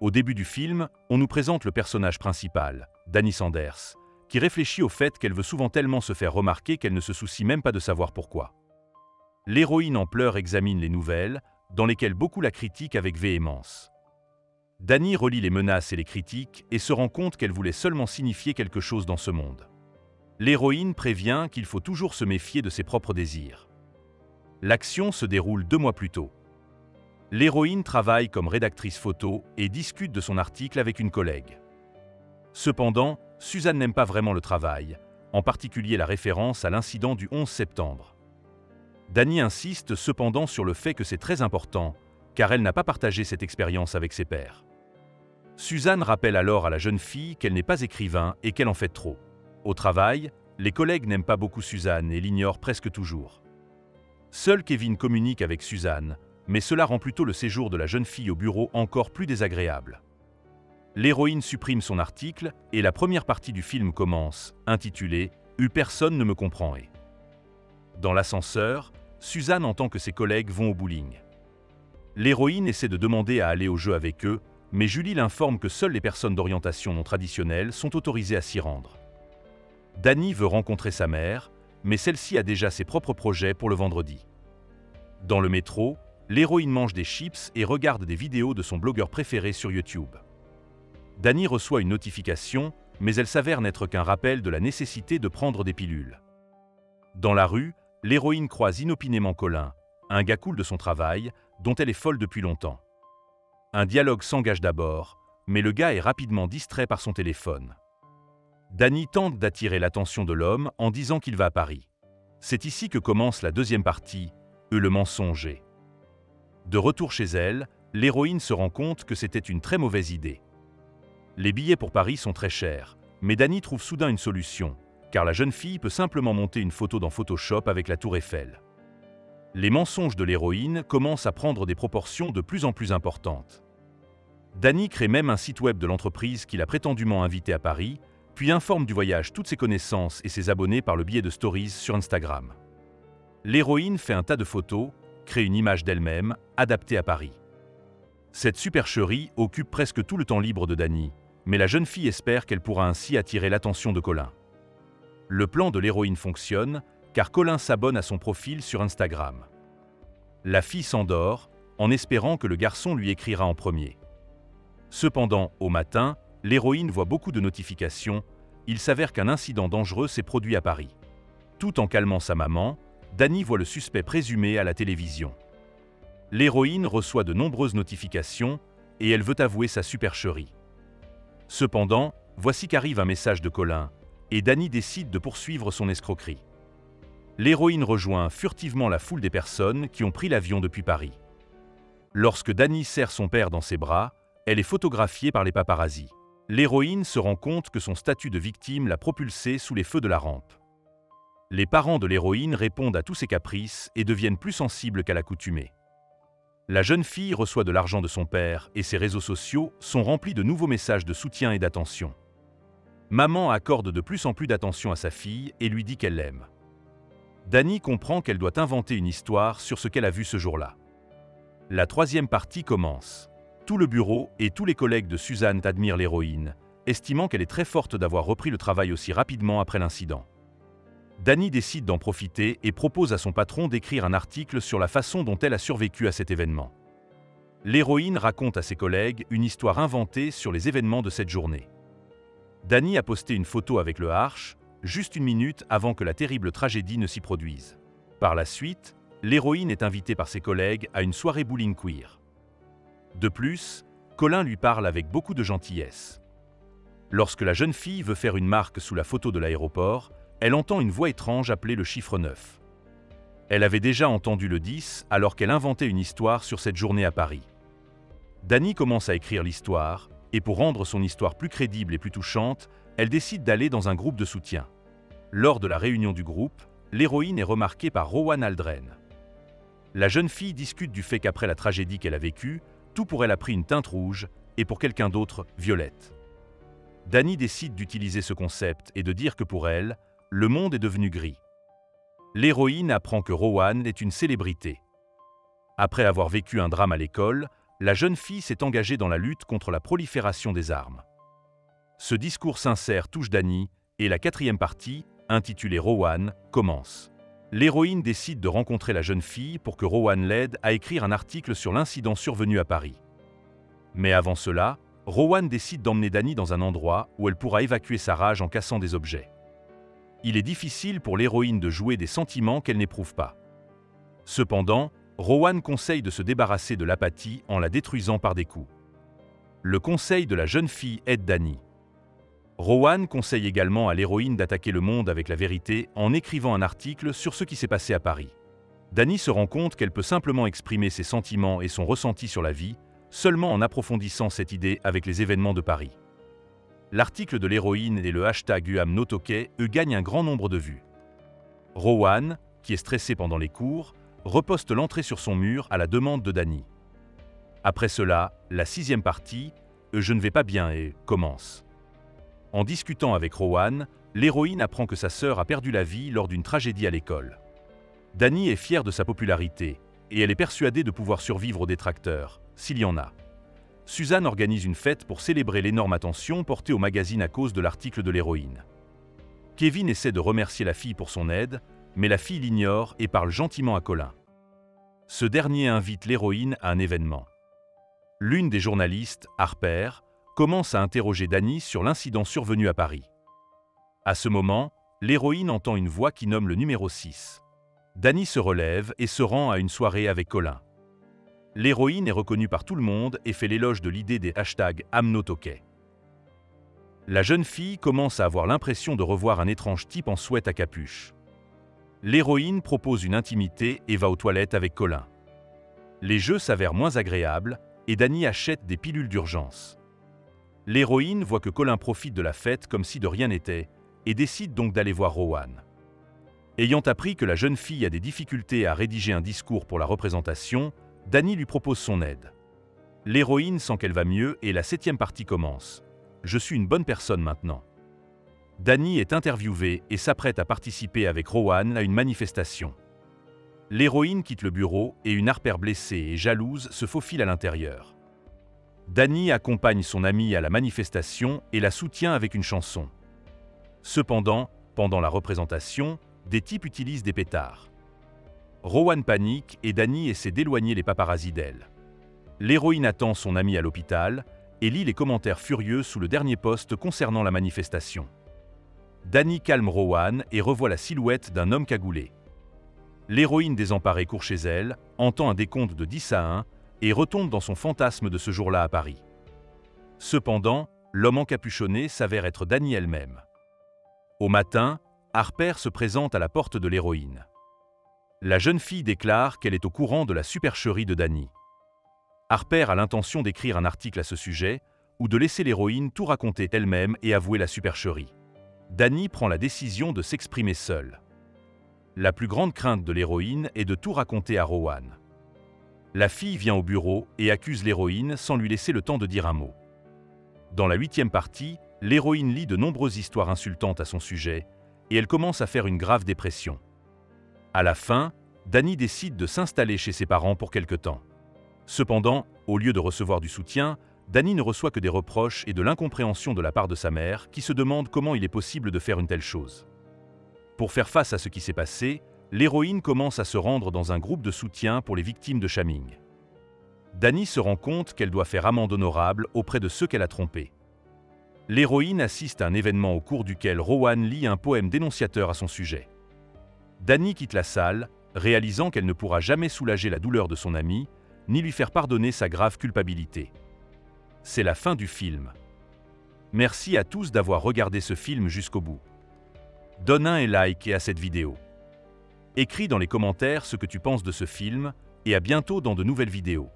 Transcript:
Au début du film, on nous présente le personnage principal, Dani Sanders, qui réfléchit au fait qu'elle veut souvent tellement se faire remarquer qu'elle ne se soucie même pas de savoir pourquoi. L'héroïne en pleurs examine les nouvelles, dans lesquelles beaucoup la critiquent avec véhémence. Dani relit les menaces et les critiques et se rend compte qu'elle voulait seulement signifier quelque chose dans ce monde. L'héroïne prévient qu'il faut toujours se méfier de ses propres désirs. L'action se déroule 2 mois plus tôt. L'héroïne travaille comme rédactrice photo et discute de son article avec une collègue. Cependant, Suzanne n'aime pas vraiment le travail, en particulier la référence à l'incident du 11 septembre. Dani insiste cependant sur le fait que c'est très important, car elle n'a pas partagé cette expérience avec ses pairs. Suzanne rappelle alors à la jeune fille qu'elle n'est pas écrivain et qu'elle en fait trop. Au travail, les collègues n'aiment pas beaucoup Suzanne et l'ignorent presque toujours. Seul Kevin communique avec Suzanne, mais cela rend plutôt le séjour de la jeune fille au bureau encore plus désagréable. L'héroïne supprime son article et la première partie du film commence, intitulée « Personne ne me comprend » et... Dans l'ascenseur, Suzanne entend que ses collègues vont au bowling. L'héroïne essaie de demander à aller au jeu avec eux, mais Julie l'informe que seules les personnes d'orientation non traditionnelle sont autorisées à s'y rendre. Dani veut rencontrer sa mère, mais celle-ci a déjà ses propres projets pour le vendredi. Dans le métro, l'héroïne mange des chips et regarde des vidéos de son blogueur préféré sur YouTube. Dani reçoit une notification, mais elle s'avère n'être qu'un rappel de la nécessité de prendre des pilules. Dans la rue, l'héroïne croise inopinément Colin, un gars cool de son travail, dont elle est folle depuis longtemps. Un dialogue s'engage d'abord, mais le gars est rapidement distrait par son téléphone. Dani tente d'attirer l'attention de l'homme en disant qu'il va à Paris. C'est ici que commence la deuxième partie, le mensonge. De retour chez elle, l'héroïne se rend compte que c'était une très mauvaise idée. Les billets pour Paris sont très chers, mais Dani trouve soudain une solution, car la jeune fille peut simplement monter une photo dans Photoshop avec la tour Eiffel. Les mensonges de l'héroïne commencent à prendre des proportions de plus en plus importantes. Dani crée même un site web de l'entreprise qu'il a prétendument invité à Paris, puis informe du voyage toutes ses connaissances et ses abonnés par le biais de stories sur Instagram. L'héroïne fait un tas de photos, crée une image d'elle-même, adaptée à Paris. Cette supercherie occupe presque tout le temps libre de Dani, mais la jeune fille espère qu'elle pourra ainsi attirer l'attention de Colin. Le plan de l'héroïne fonctionne, car Colin s'abonne à son profil sur Instagram. La fille s'endort, en espérant que le garçon lui écrira en premier. Cependant, au matin, l'héroïne voit beaucoup de notifications, il s'avère qu'un incident dangereux s'est produit à Paris. Tout en calmant sa maman, Dani voit le suspect présumé à la télévision. L'héroïne reçoit de nombreuses notifications et elle veut avouer sa supercherie. Cependant, voici qu'arrive un message de Colin, et Dani décide de poursuivre son escroquerie. L'héroïne rejoint furtivement la foule des personnes qui ont pris l'avion depuis Paris. Lorsque Dani serre son père dans ses bras, elle est photographiée par les paparazzis. L'héroïne se rend compte que son statut de victime l'a propulsée sous les feux de la rampe. Les parents de l'héroïne répondent à tous ses caprices et deviennent plus sensibles qu'à l'accoutumée. La jeune fille reçoit de l'argent de son père et ses réseaux sociaux sont remplis de nouveaux messages de soutien et d'attention. Maman accorde de plus en plus d'attention à sa fille et lui dit qu'elle l'aime. Dani comprend qu'elle doit inventer une histoire sur ce qu'elle a vu ce jour-là. La troisième partie commence. Tout le bureau et tous les collègues de Suzanne admirent l'héroïne, estimant qu'elle est très forte d'avoir repris le travail aussi rapidement après l'incident. Dani décide d'en profiter et propose à son patron d'écrire un article sur la façon dont elle a survécu à cet événement. L'héroïne raconte à ses collègues une histoire inventée sur les événements de cette journée. Dani a posté une photo avec le Arche, juste 1 minute avant que la terrible tragédie ne s'y produise. Par la suite, l'héroïne est invitée par ses collègues à une soirée bowling queer. De plus, Colin lui parle avec beaucoup de gentillesse. Lorsque la jeune fille veut faire une marque sous la photo de l'aéroport, elle entend une voix étrange appeler le chiffre 9. Elle avait déjà entendu le 10 alors qu'elle inventait une histoire sur cette journée à Paris. Dani commence à écrire l'histoire, et pour rendre son histoire plus crédible et plus touchante, elle décide d'aller dans un groupe de soutien. Lors de la réunion du groupe, l'héroïne est remarquée par Rowan Aldren. La jeune fille discute du fait qu'après la tragédie qu'elle a vécue, tout pour elle a pris une teinte rouge, et pour quelqu'un d'autre, violette. Dani décide d'utiliser ce concept et de dire que pour elle, le monde est devenu gris. L'héroïne apprend que Rowan est une célébrité. Après avoir vécu un drame à l'école, la jeune fille s'est engagée dans la lutte contre la prolifération des armes. Ce discours sincère touche Dani, et la quatrième partie, intitulée Rowan, commence. L'héroïne décide de rencontrer la jeune fille pour que Rowan l'aide à écrire un article sur l'incident survenu à Paris. Mais avant cela, Rowan décide d'emmener Dani dans un endroit où elle pourra évacuer sa rage en cassant des objets. Il est difficile pour l'héroïne de jouer des sentiments qu'elle n'éprouve pas. Cependant, Rowan conseille de se débarrasser de l'apathie en la détruisant par des coups. Le conseil de la jeune fille aide Dani. Rowan conseille également à l'héroïne d'attaquer le monde avec la vérité en écrivant un article sur ce qui s'est passé à Paris. Dani se rend compte qu'elle peut simplement exprimer ses sentiments et son ressenti sur la vie, seulement en approfondissant cette idée avec les événements de Paris. L'article de l'héroïne et le hashtag #UamNoToke gagnent un grand nombre de vues. Rowan, qui est stressé pendant les cours, reposte l'entrée sur son mur à la demande de Dani. Après cela, la sixième partie, Je ne vais pas bien et commence. En discutant avec Rowan, l'héroïne apprend que sa sœur a perdu la vie lors d'une tragédie à l'école. Dani est fière de sa popularité et elle est persuadée de pouvoir survivre aux détracteurs, s'il y en a. Suzanne organise une fête pour célébrer l'énorme attention portée au magazine à cause de l'article de l'héroïne. Kevin essaie de remercier la fille pour son aide, mais la fille l'ignore et parle gentiment à Colin. Ce dernier invite l'héroïne à un événement. L'une des journalistes, Harper, commence à interroger Dani sur l'incident survenu à Paris. À ce moment, l'héroïne entend une voix qui nomme le numéro 6. Dani se relève et se rend à une soirée avec Colin. L'héroïne est reconnue par tout le monde et fait l'éloge de l'idée des hashtags #AmNoToke. La jeune fille commence à avoir l'impression de revoir un étrange type en sweat à capuche. L'héroïne propose une intimité et va aux toilettes avec Colin. Les jeux s'avèrent moins agréables et Dani achète des pilules d'urgence. L'héroïne voit que Colin profite de la fête comme si de rien n'était et décide donc d'aller voir Rowan. Ayant appris que la jeune fille a des difficultés à rédiger un discours pour la représentation, Dani lui propose son aide. L'héroïne sent qu'elle va mieux et la septième partie commence. Je suis une bonne personne maintenant. Dani est interviewée et s'apprête à participer avec Rowan à une manifestation. L'héroïne quitte le bureau et une Harper blessée et jalouse se faufile à l'intérieur. Dani accompagne son amie à la manifestation et la soutient avec une chanson. Cependant, pendant la représentation, des types utilisent des pétards. Rowan panique et Dani essaie d'éloigner les paparazzis d'elle. L'héroïne attend son amie à l'hôpital et lit les commentaires furieux sous le dernier post concernant la manifestation. Dani calme Rowan et revoit la silhouette d'un homme cagoulé. L'héroïne désemparée court chez elle, entend un décompte de 10 à 1 et retombe dans son fantasme de ce jour-là à Paris. Cependant, l'homme encapuchonné s'avère être Dani elle-même. Au matin, Harper se présente à la porte de l'héroïne. La jeune fille déclare qu'elle est au courant de la supercherie de Dani. Harper a l'intention d'écrire un article à ce sujet ou de laisser l'héroïne tout raconter elle-même et avouer la supercherie. Dani prend la décision de s'exprimer seule. La plus grande crainte de l'héroïne est de tout raconter à Rowan. La fille vient au bureau et accuse l'héroïne sans lui laisser le temps de dire un mot. Dans la huitième partie, l'héroïne lit de nombreuses histoires insultantes à son sujet et elle commence à faire une grave dépression. À la fin, Dani décide de s'installer chez ses parents pour quelque temps. Cependant, au lieu de recevoir du soutien, Dani ne reçoit que des reproches et de l'incompréhension de la part de sa mère qui se demande comment il est possible de faire une telle chose. Pour faire face à ce qui s'est passé, l'héroïne commence à se rendre dans un groupe de soutien pour les victimes de shaming. Dani se rend compte qu'elle doit faire amende honorable auprès de ceux qu'elle a trompés. L'héroïne assiste à un événement au cours duquel Rowan lit un poème dénonciateur à son sujet. Dani quitte la salle, réalisant qu'elle ne pourra jamais soulager la douleur de son ami, ni lui faire pardonner sa grave culpabilité. C'est la fin du film. Merci à tous d'avoir regardé ce film jusqu'au bout. Donne un like à cette vidéo. Écris dans les commentaires ce que tu penses de ce film et à bientôt dans de nouvelles vidéos.